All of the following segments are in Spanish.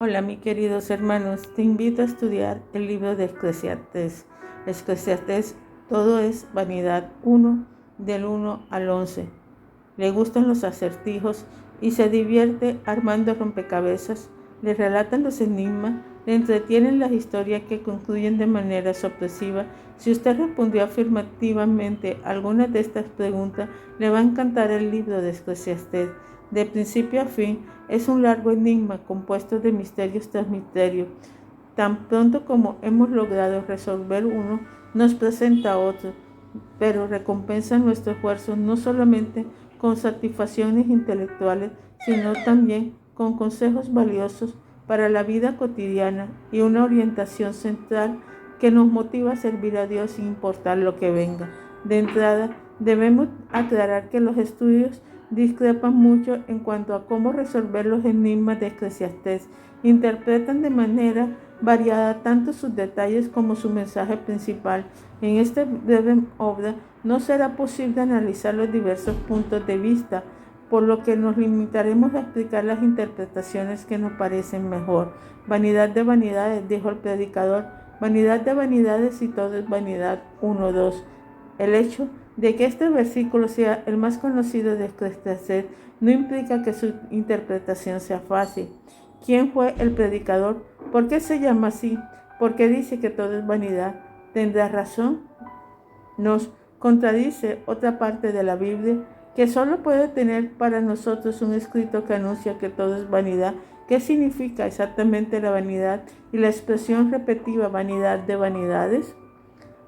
Hola, mis queridos hermanos, te invito a estudiar el libro de Eclesiastés. Eclesiastés, todo es vanidad, 1 del 1 al 11. Le gustan los acertijos y se divierte armando rompecabezas. Le relatan los enigmas, le entretienen las historias que concluyen de manera sorpresiva. Si usted respondió afirmativamente a alguna de estas preguntas, le va a encantar el libro de Eclesiastés. De principio a fin, es un largo enigma compuesto de misterios tras misterios. Tan pronto como hemos logrado resolver uno, nos presenta otro, pero recompensa nuestro esfuerzo no solamente con satisfacciones intelectuales, sino también con consejos valiosos para la vida cotidiana y una orientación central que nos motiva a servir a Dios sin importar lo que venga. De entrada, debemos aclarar que los estudios discrepan mucho en cuanto a cómo resolver los enigmas de Eclesiastés. Interpretan de manera variada tanto sus detalles como su mensaje principal. En esta breve obra no será posible analizar los diversos puntos de vista, por lo que nos limitaremos a explicar las interpretaciones que nos parecen mejor. Vanidad de vanidades, dijo el predicador, vanidad de vanidades y todo es vanidad. 1-2. El hecho de que este versículo sea el más conocido de Eclesiastés no implica que su interpretación sea fácil. ¿Quién fue el predicador? ¿Por qué se llama así? ¿Por qué dice que todo es vanidad? ¿Tendrá razón? Nos contradice otra parte de la Biblia que solo puede tener para nosotros un escrito que anuncia que todo es vanidad. ¿Qué significa exactamente la vanidad y la expresión repetitiva vanidad de vanidades?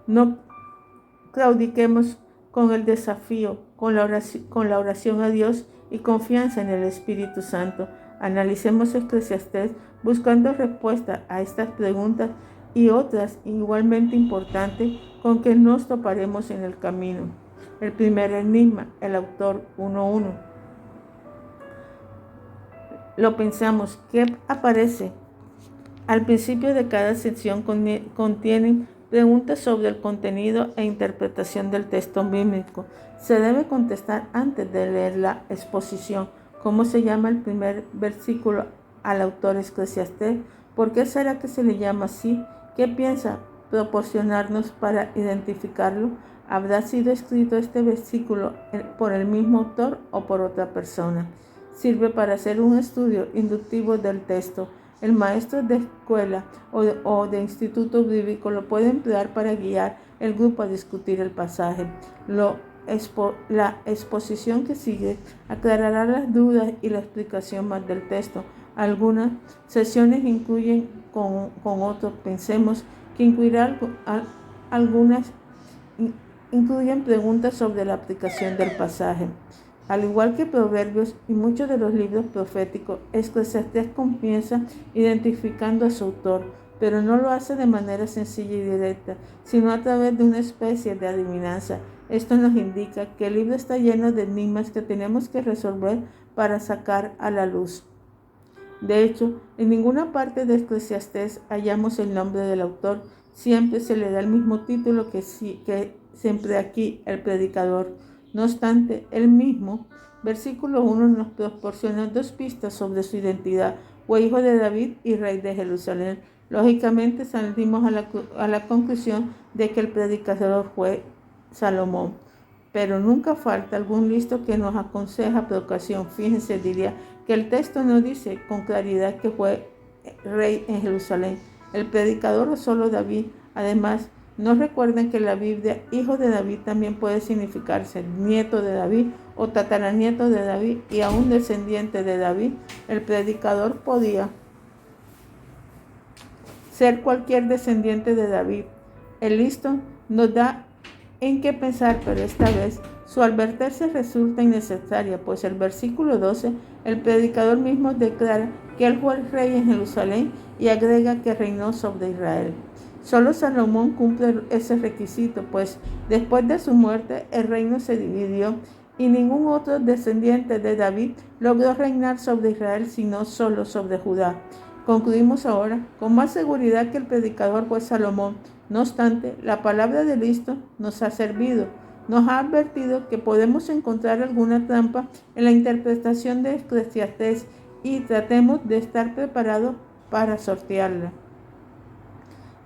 No claudiquemos con el desafío, con la oración a Dios y confianza en el Espíritu Santo. Analicemos Eclesiastés buscando respuesta a estas preguntas y otras igualmente importantes con que nos toparemos en el camino. El primer enigma, el autor 1:1. Lo pensamos, ¿qué aparece? Al principio de cada sección contienen preguntas sobre el contenido e interpretación del texto bíblico. Se debe contestar antes de leer la exposición. ¿Cómo se llama el primer versículo al autor Eclesiastés? ¿Por qué será que se le llama así? ¿Qué piensa proporcionarnos para identificarlo? ¿Habrá sido escrito este versículo por el mismo autor o por otra persona? Sirve para hacer un estudio inductivo del texto. El maestro de escuela o de instituto bíblico lo puede emplear para guiar el grupo a discutir el pasaje. La exposición que sigue aclarará las dudas y la explicación más del texto. Algunas sesiones incluyen con otros. Pensemos que algunas incluyen preguntas sobre la aplicación del pasaje. Al igual que Proverbios y muchos de los libros proféticos, Eclesiastés comienza identificando a su autor, pero no lo hace de manera sencilla y directa, sino a través de una especie de adivinanza. Esto nos indica que el libro está lleno de enigmas que tenemos que resolver para sacar a la luz. De hecho, en ninguna parte de Eclesiastés hallamos el nombre del autor. Siempre se le da el mismo título que siempre aquí, el predicador. No obstante, el mismo versículo 1 nos proporciona dos pistas sobre su identidad: fue hijo de David y rey de Jerusalén. Lógicamente salimos a la conclusión de que el predicador fue Salomón. Pero nunca falta algún listo que nos aconseja por ocasión. Fíjense, diría que el texto no dice con claridad que fue rey en Jerusalén. El predicador o solo David. Además, no recuerden que en la Biblia hijo de David también puede significarse nieto de David o tataranieto de David y aún descendiente de David. El predicador podía ser cualquier descendiente de David. El listo nos da en qué pensar, pero esta vez su advertencia resulta innecesaria, pues el versículo 12, el predicador mismo declara que él fue el rey en Jerusalén y agrega que reinó sobre Israel. Solo Salomón cumple ese requisito, pues después de su muerte el reino se dividió y ningún otro descendiente de David logró reinar sobre Israel, sino solo sobre Judá. Concluimos ahora con más seguridad que el predicador fue Salomón. No obstante, la palabra de listo nos ha servido. Nos ha advertido que podemos encontrar alguna trampa en la interpretación de Eclesiastés y tratemos de estar preparados para sortearla.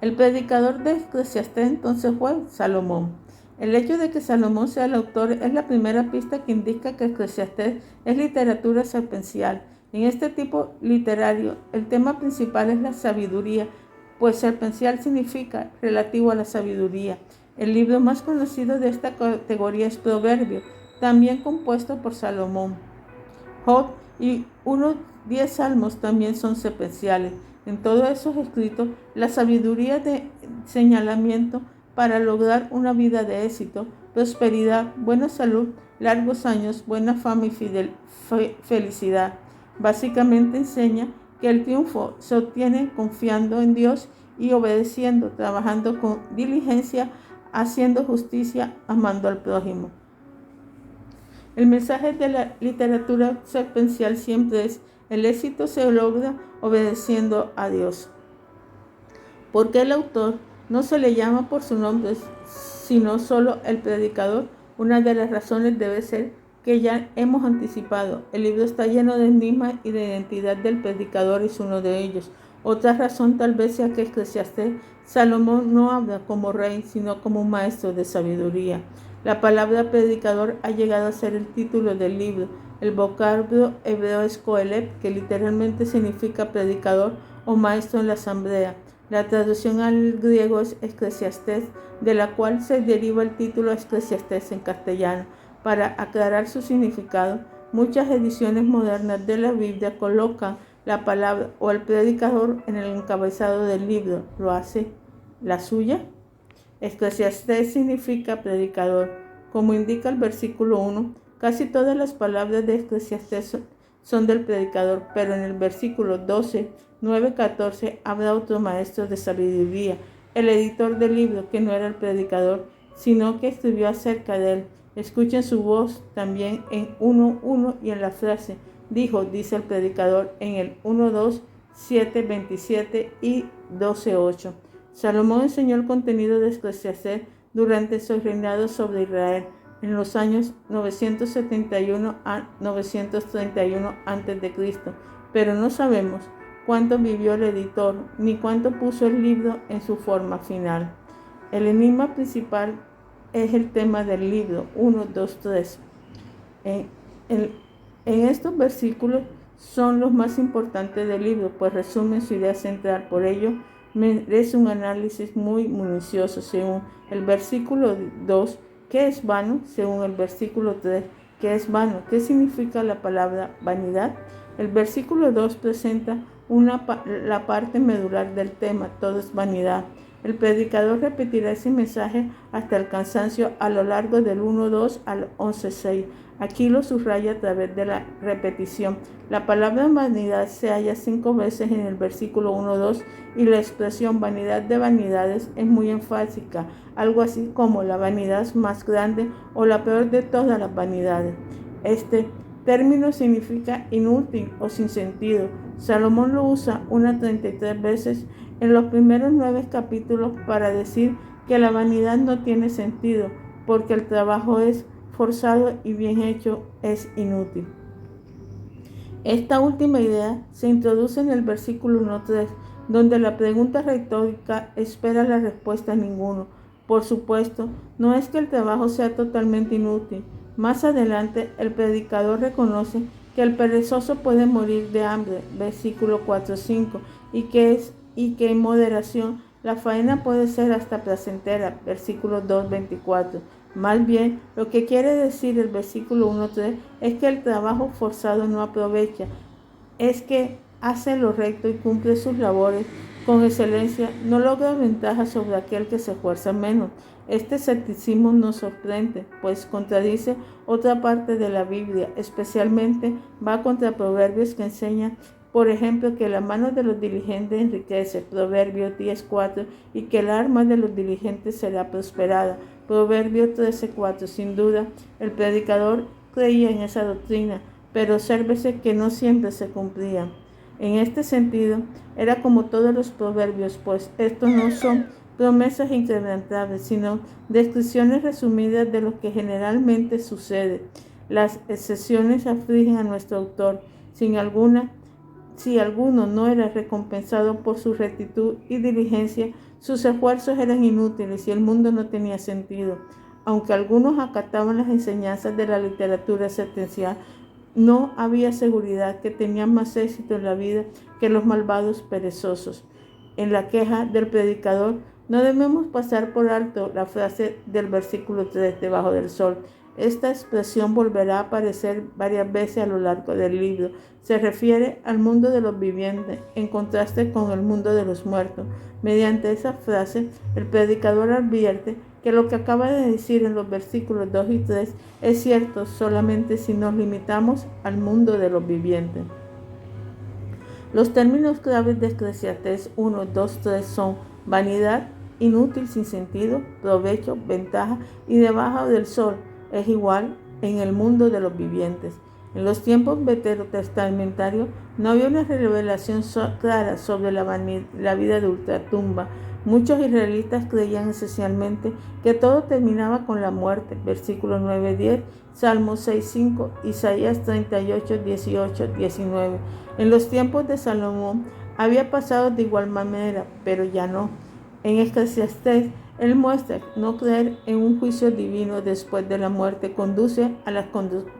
El predicador de Eclesiastés entonces fue Salomón. El hecho de que Salomón sea el autor es la primera pista que indica que Eclesiastés es literatura sapiencial. En este tipo literario, el tema principal es la sabiduría, pues sapiencial significa relativo a la sabiduría. El libro más conocido de esta categoría es Proverbios, también compuesto por Salomón. Job y unos 10 salmos también son sapienciales. En todos esos escritos, la sabiduría de señalamiento para lograr una vida de éxito, prosperidad, buena salud, largos años, buena fama y felicidad. Básicamente enseña que el triunfo se obtiene confiando en Dios y obedeciendo, trabajando con diligencia, haciendo justicia, amando al prójimo. El mensaje de la literatura sapiencial siempre es: el éxito se logra obedeciendo a Dios. ¿Por qué el autor no se le llama por su nombre, sino solo el predicador? Una de las razones debe ser que ya hemos anticipado. El libro está lleno de enigmas y de identidad del predicador es uno de ellos. Otra razón tal vez sea que Eclesiastés, Salomón no habla como rey, sino como un maestro de sabiduría. La palabra predicador ha llegado a ser el título del libro. El vocablo hebreo es Coelet, que literalmente significa predicador o maestro en la asamblea. La traducción al griego es Eclesiastés, de la cual se deriva el título Eclesiastés en castellano. Para aclarar su significado, muchas ediciones modernas de la Biblia colocan la palabra o el predicador en el encabezado del libro. ¿Lo hace la suya? Eclesiastés significa predicador. Como indica el versículo 1, casi todas las palabras de Eclesiastés son del predicador, pero en el versículo 12, 9, 14 habla otro maestro de sabiduría, el editor del libro, que no era el predicador, sino que escribió acerca de él. Escuchen su voz también en 1:1 y en la frase dijo, dice el predicador, en el 1:2, 7:27 y 12:8. Salomón enseñó el contenido de Eclesiastés durante su reinado sobre Israel en los años 971 a 931 a.C., pero no sabemos cuánto vivió el editor ni cuánto puso el libro en su forma final. El enigma principal es el tema del libro 1, 2, 3. En estos versículos son los más importantes del libro, pues resumen su idea central. Por ello, merece un análisis muy minucioso. Según el versículo 2, ¿qué es vano? Según el versículo 3, ¿qué es vano? ¿Qué significa la palabra vanidad? El versículo 2 presenta la parte medular del tema, todo es vanidad. El predicador repetirá ese mensaje hasta el cansancio a lo largo del 1:2 al 11:6. Aquí lo subraya a través de la repetición. La palabra vanidad se halla 5 veces en el versículo 1:2 y la expresión vanidad de vanidades es muy enfática, algo así como la vanidad más grande o la peor de todas las vanidades. Este término significa inútil o sin sentido. Salomón lo usa unas 33 veces en los primeros 9 capítulos para decir que la vanidad no tiene sentido, porque el trabajo es forzado y bien hecho es inútil. Esta última idea se introduce en el versículo 1:3, donde la pregunta retórica espera la respuesta a ninguno. Por supuesto, no es que el trabajo sea totalmente inútil. Más adelante, el predicador reconoce que el perezoso puede morir de hambre, versículo 4:5, y que en moderación la faena puede ser hasta placentera, versículo 2:24. Más bien, lo que quiere decir el versículo 1:3 es que el trabajo forzado no aprovecha, es que hace lo recto y cumple sus labores con excelencia, no logra ventaja sobre aquel que se esfuerza menos. Este escepticismo nos sorprende, pues contradice otra parte de la Biblia, especialmente va contra Proverbios que enseña, por ejemplo, que la mano de los diligentes enriquece, Proverbios 10:4, y que el arma de los diligentes será prosperada, Proverbios 13:4. Sin duda, el predicador creía en esa doctrina, pero obsérvese que no siempre se cumplía. En este sentido, era como todos los proverbios, pues estos no son promesas inquebrantables, sino descripciones resumidas de lo que generalmente sucede. Las excepciones afligen a nuestro autor, sin si alguno no era recompensado por su rectitud y diligencia, sus esfuerzos eran inútiles y el mundo no tenía sentido. Aunque algunos acataban las enseñanzas de la literatura sentencial, no había seguridad que tenían más éxito en la vida que los malvados perezosos. En la queja del predicador, no debemos pasar por alto la frase del versículo 3, debajo del sol. Esta expresión volverá a aparecer varias veces a lo largo del libro. Se refiere al mundo de los vivientes, en contraste con el mundo de los muertos. Mediante esa frase, el predicador advierte que lo que acaba de decir en los versículos 2 y 3 es cierto solamente si nos limitamos al mundo de los vivientes. Los términos claves de Eclesiastés 1, 2, 3 son vanidad, inútil, sin sentido, provecho, ventaja y debajo del sol. Es igual en el mundo de los vivientes. En los tiempos veterotestamentarios no había una revelación clara sobre la vida de ultratumba. Muchos israelitas creían esencialmente que todo terminaba con la muerte. Versículos 9, 10, Salmos 6, 5, Isaías 38, 18, 19. En los tiempos de Salomón había pasado de igual manera, pero ya no. En Eclesiastés, él muestra que no creer en un juicio divino después de la muerte conduce a las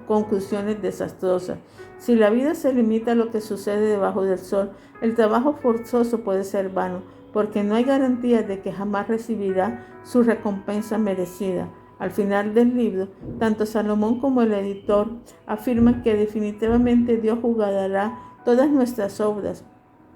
conclusiones desastrosas. Si la vida se limita a lo que sucede debajo del sol, el trabajo forzoso puede ser vano, porque no hay garantía de que jamás recibirá su recompensa merecida. Al final del libro, tanto Salomón como el editor afirman que definitivamente Dios juzgará todas nuestras obras.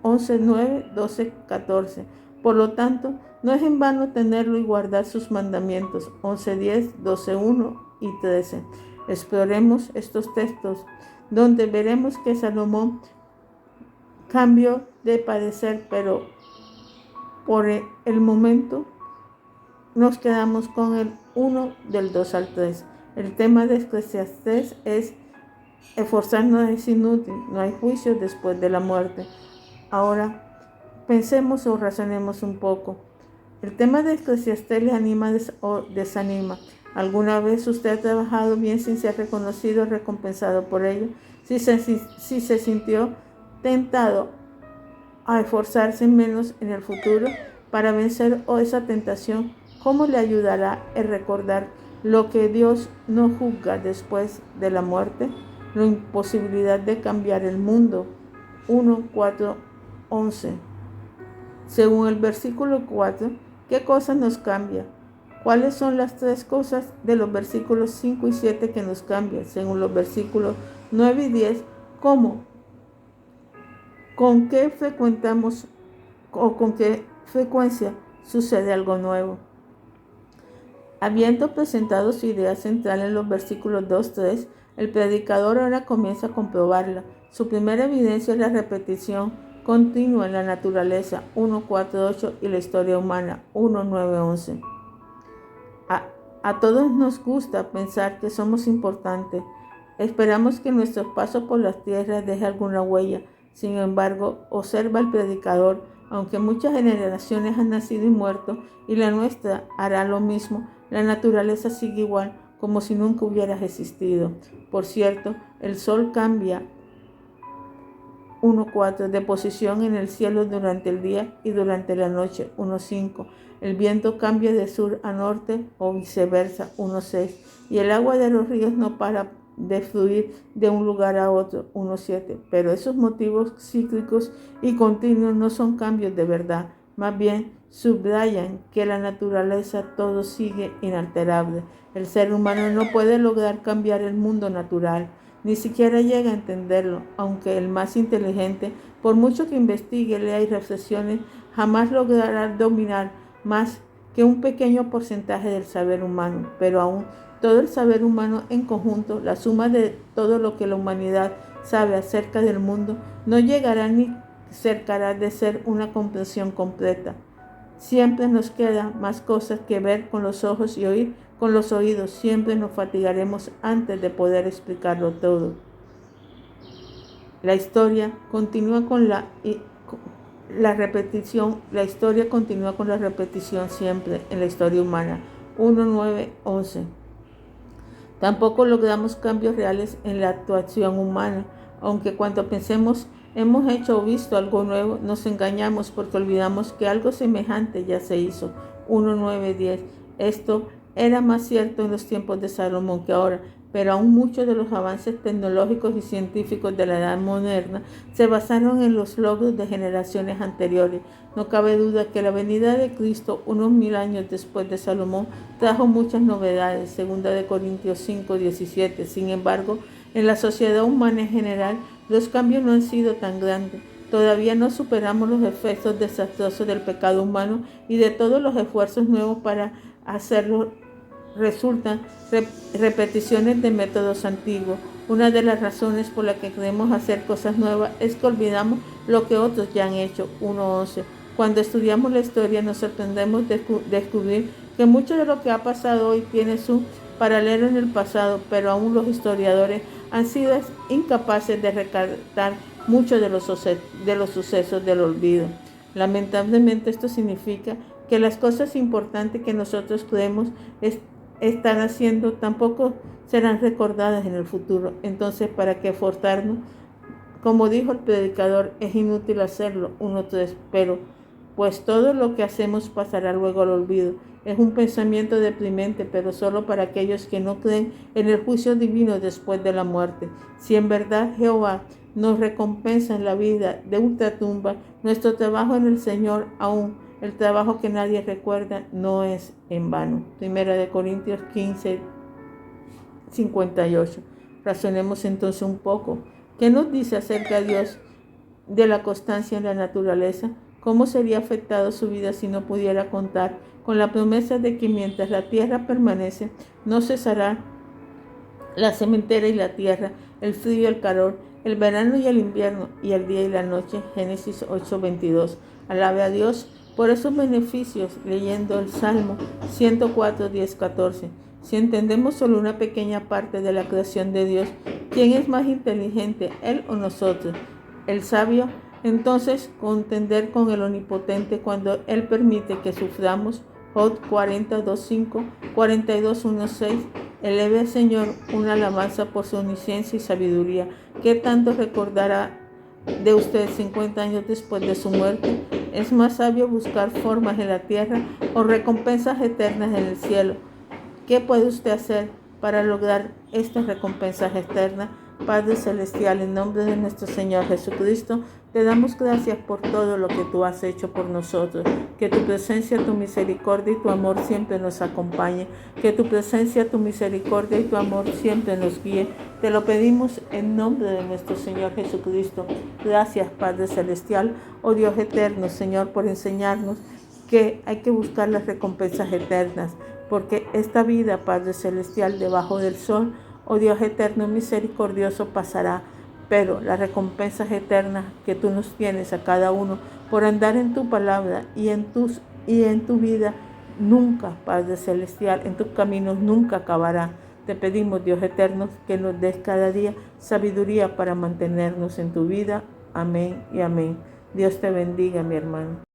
11:9, 12:14. Por lo tanto, no es en vano tenerlo y guardar sus mandamientos. 11:10, 12:1 y 13. Exploremos estos textos, donde veremos que Salomón cambió de parecer, pero por el momento nos quedamos con el 1 del 2 al 3. El tema de Eclesiastés es: esforzarnos es inútil, no hay juicio después de la muerte. Ahora, pensemos o razonemos un poco. El tema de Eclesiastés le anima o desanima. ¿Alguna vez usted ha trabajado bien sin ser reconocido o recompensado por ello? Si se sintió tentado a esforzarse menos en el futuro para vencer esa tentación, ¿cómo le ayudará el recordar lo que Dios no juzga después de la muerte? La imposibilidad de cambiar el mundo. 1, 4, 11. Según el versículo 4, ¿qué cosa nos cambia? ¿Cuáles son las tres cosas de los versículos 5 y 7 que nos cambian? Según los versículos 9 y 10, ¿cómo? ¿Con qué frecuentamos o con qué frecuencia sucede algo nuevo? Habiendo presentado su idea central en los versículos 2, 3, el predicador ahora comienza a comprobarla. Su primera evidencia es la repetición continua en la naturaleza, 1, 4, 8, y la historia humana, 1, 9, 11. A todos nos gusta pensar que somos importantes. Esperamos que nuestro paso por las tierras deje alguna huella. Sin embargo, observa el predicador, aunque muchas generaciones han nacido y muerto, y la nuestra hará lo mismo, la naturaleza sigue igual, como si nunca hubieras existido. Por cierto, el sol cambia 1:4 de posición en el cielo durante el día y durante la noche. 1:5. El viento cambia de sur a norte o viceversa. 1:6. Y el agua de los ríos no para de fluir de un lugar a otro. 1:7. Pero esos motivos cíclicos y continuos no son cambios de verdad. Más bien subrayan que la naturaleza todo sigue inalterable. El ser humano no puede lograr cambiar el mundo natural. Ni siquiera llega a entenderlo, aunque el más inteligente, por mucho que investigue, lea y reflexione, jamás logrará dominar más que un pequeño porcentaje del saber humano. Pero aún todo el saber humano en conjunto, la suma de todo lo que la humanidad sabe acerca del mundo, no llegará ni cerca de ser una comprensión completa. Siempre nos queda más cosas que ver con los ojos y oír con los oídos. Siempre nos fatigaremos antes de poder explicarlo todo. La historia continúa con la repetición. La historia continúa con la repetición siempre en la historia humana. 1, 9, 11. Tampoco logramos cambios reales en la actuación humana, aunque cuando pensemos hemos hecho o visto algo nuevo, nos engañamos porque olvidamos que algo semejante ya se hizo. 1:9-10. Esto era más cierto en los tiempos de Salomón que ahora, pero aún muchos de los avances tecnológicos y científicos de la edad moderna se basaron en los logros de generaciones anteriores. No cabe duda que la venida de Cristo, unos 1000 años después de Salomón, trajo muchas novedades, 2 Corintios 5:17. Sin embargo, en la sociedad humana en general, los cambios no han sido tan grandes. Todavía no superamos los efectos desastrosos del pecado humano y de todos los esfuerzos nuevos para hacerlo resultan repeticiones de métodos antiguos. Una de las razones por las que queremos hacer cosas nuevas es que olvidamos lo que otros ya han hecho. 1:11. Cuando estudiamos la historia nos sorprendemos de descubrir que mucho de lo que ha pasado hoy tiene su paralelo en el pasado, pero aún los historiadores han sido incapaces de rescatar muchos de los sucesos del olvido. Lamentablemente esto significa que las cosas importantes que nosotros creemos están haciendo tampoco serán recordadas en el futuro. Entonces, ¿para qué forzarnos? Como dijo el predicador, es inútil hacerlo. 1:3. Pero, pues todo lo que hacemos pasará luego al olvido. Es un pensamiento deprimente, pero solo para aquellos que no creen en el juicio divino después de la muerte. Si en verdad Jehová nos recompensa en la vida de ultratumba, nuestro trabajo en el Señor, aún el trabajo que nadie recuerda, no es en vano. 1 Corintios 15:58. Razonemos entonces un poco. ¿Qué nos dice acerca de Dios de la constancia en la naturaleza? ¿Cómo sería afectado su vida si no pudiera contar con la promesa de que mientras la tierra permanece, no cesará la sementera y la tierra, el frío y el calor, el verano y el invierno, y el día y la noche? Génesis 8:22. Alabe a Dios por esos beneficios leyendo el Salmo 104:10-14. Si entendemos solo una pequeña parte de la creación de Dios, ¿quién es más inteligente, Él o nosotros? El sabio entonces contender con el omnipotente cuando Él permite que suframos. Job 40:2-5, 42:1-6. Eleve al Señor una alabanza por su omnisciencia y sabiduría. ¿Qué tanto recordará de usted 50 años después de su muerte? ¿Es más sabio buscar formas en la tierra o recompensas eternas en el cielo? ¿Qué puede usted hacer para lograr estas recompensas eternas? Padre Celestial, en nombre de nuestro Señor Jesucristo, te damos gracias por todo lo que tú has hecho por nosotros. Que tu presencia, tu misericordia y tu amor siempre nos acompañe. Que tu presencia, tu misericordia y tu amor siempre nos guíe. Te lo pedimos en nombre de nuestro Señor Jesucristo. Gracias, Padre Celestial, oh Dios eterno, Señor, por enseñarnos que hay que buscar las recompensas eternas. Porque esta vida, Padre Celestial, debajo del sol, oh Dios eterno misericordioso, pasará, pero las recompensas eternas que tú nos tienes a cada uno por andar en tu palabra y en tu vida, nunca, Padre Celestial, en tus caminos nunca acabará. Te pedimos, Dios eterno, que nos des cada día sabiduría para mantenernos en tu vida. Amén y amén. Dios te bendiga, mi hermano.